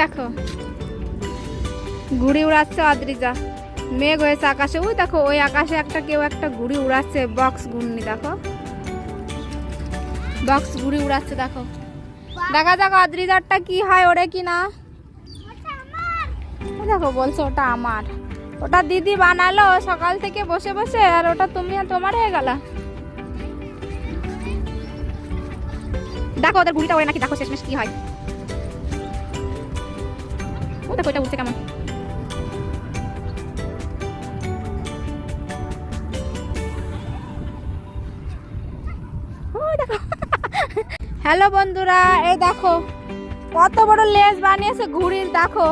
দেখো ঘুড়ি উড়াচ্ছে অদ্রিজা, মেঘ হয়েছে আকাশে। ওই দেখো ওই আকাশে একটা কেউ একটা ঘুড়ি উড়াচ্ছে, বক্স ঘূর্ণি। দেখো বক্স ঘুড়ি উড়াচ্ছে। দেখো দেখা যাক অদ্রিজারটা কি হয়, ওরে কি না। দেখো বলছে ওটা আমার, ওটা দিদি বানালো সকাল থেকে বসে বসে, আর ওটা তুমি আর তোমার হয়ে গেল। দেখো ওদের ঘুড়িটা ওরে নাকি, দেখো শেষমেশ কি হয়। ও দেখো এটা উঠছে কেমন। হ্যালো বন্ধুরা, এই দেখো কত বড় লেজ বানিয়েছে ঘুড়ির। দেখো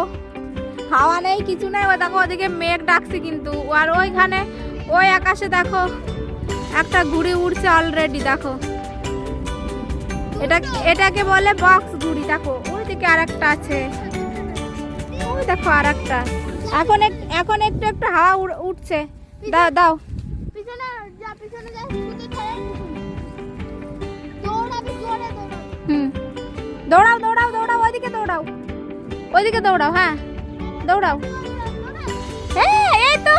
হাওয়া নেই কিছু নেই, ওই দেখো ওদিকে মেঘ ডাকছে কিন্তু, আর ওইখানে ওই আকাশে দেখো একটা ঘুড়ি উড়ছে অলরেডি। দেখো এটাকে বলে বক্স ঘুড়ি। দেখো ওইদিকে আর একটা আছে, ওই দেখো আর একটা। এখন একটু একটু হাওয়া উঠছে। দাও দাও দৌড়াও দৌড়াও দৌড়াও, ওইদিকে দৌড়াও, ওইদিকে দৌড়াও। হ্যাঁ দৌড়াও। হ্যাঁ এই তো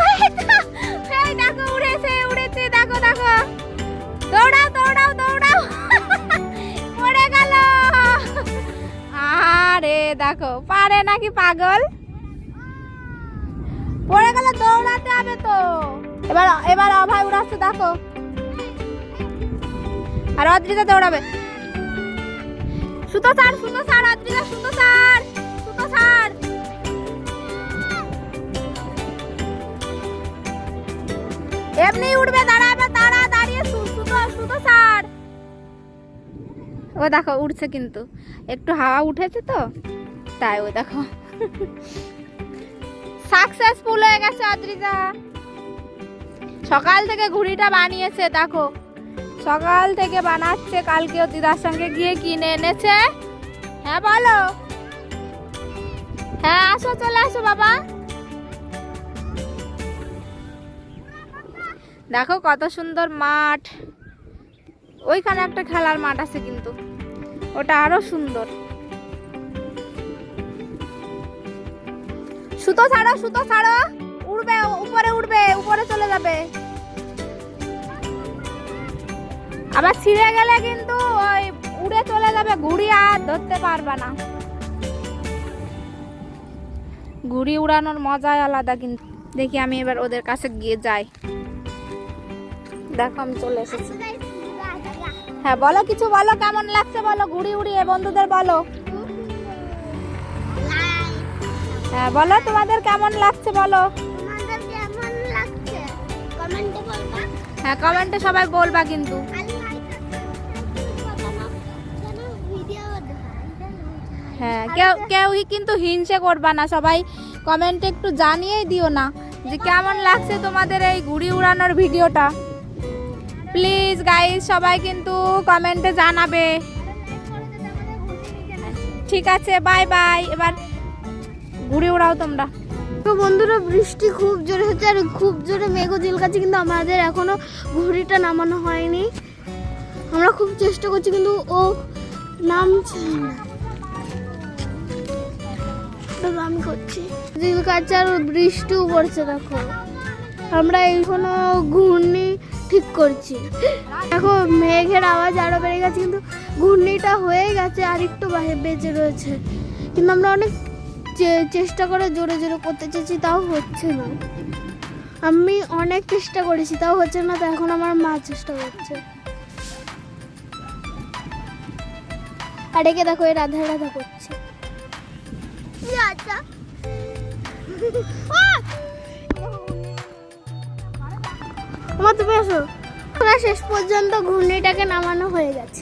দেখো উড়েছে উড়েছে। দেখো দেখো দৌড়াও দৌড়াও দৌড়াও, পড়ে গেল। আরে দেখো পারে নাকি পাগল, পড়ে গেল। দৌড়াতে হবে তো। এবার অভয় উড়াচ্ছে। দেখো আর অদ্রিজা দৌড়াবে। সুতো ছাড় সুতো ছাড় অদ্রিজা, সুতো ছাড় সুতো ছাড়। এমনি উঠবে, দাঁড়া এবার দাঁড়া, দাঁড়িয়ে সুতো ছাড়। ও দেখো উঠছে কিন্তু একটু হাওয়া উঠেছে তো তাই। ও দেখো সাকসেসফুল হয়ে গেছে অদ্রিজা। সকাল থেকে ঘুড়িটা বানিয়েছে। দেখো সকাল থেকে বানাচ্ছে, কালকেও দিদার সঙ্গে গিয়ে কিনে এনেছে। হ্যাঁ বলো, হ্যাঁ আসো চলে আসো বাবা। দেখো কত সুন্দর মাঠ, ওইখানে একটা খেলার মাঠ আছে কিন্তু ওটা আরো সুন্দর। সুতো ছাড়ো সুতো ছাড়ো, উড়বে উপরে, উড়বে উপরে চলে যাবে। আবার ছিঁড়ে গেলে কিন্তু ওই উড়ে চলে যাবে, ঘুড়ি আর ধরতে পারবে না। ঘুড়ি উড়ানোর মজাই আলাদা কিন্তু। দেখি আমি এবার ওদের কাছে গিয়ে যাই। দেখো আমি চলে এসেছি। হ্যাঁ বলো কিছু বলো, কেমন লাগছে বলো ঘুড়ি উড়িয়ে, বন্ধুদের বলো। হ্যাঁ বলো তোমাদের কেমন লাগছে বলো। হ্যাঁ কমেন্টে সবাই বলবা কিন্তু। হ্যাঁ কেউই কিন্তু হিংসে করবা না, সবাই কমেন্টে একটু জানিয়েই দিও না যে কেমন লাগছে তোমাদের এই ঘুড়ি উড়ানোর ভিডিওটা। প্লিজ গাইস সবাই কিন্তু কমেন্টে জানাবে। ঠিক আছে বাই বাই, এবার ঘুড়ি উড়াও তোমরা। তো বন্ধুরা বৃষ্টি খুব জোরে হচ্ছে আর খুব জোরে মেঘও ঝিলকাচ্ছে, কিন্তু আমাদের এখনো ঘুড়িটা নামানো হয়নি। আমরা খুব চেষ্টা করছি কিন্তু ও নামছে না। আমি করছি ঝিলকাচ্ছে আর বৃষ্টিও পড়ছে। দেখো আমরা এখনো ঘূর্ণি ঠিক করছি। দেখো মেঘের আওয়াজ আরো বেড়ে গেছে, কিন্তু ঘূর্ণিটা হয়ে গেছে আর একটু বেঁচে রয়েছে। কিন্তু আমরা অনেক চেষ্টা করে জোরে জোরে করতে চেয়েছি, তাও হচ্ছে না। আমি অনেক চেষ্টা করেছি তাও হচ্ছে না, তো এখন আমার মা চেষ্টা করছে। আর একে দেখো এ রাধা রাধা করছে। আমার তুমি আসো। শেষ পর্যন্ত ঘূর্ণিটাকে নামানো হয়ে গেছে।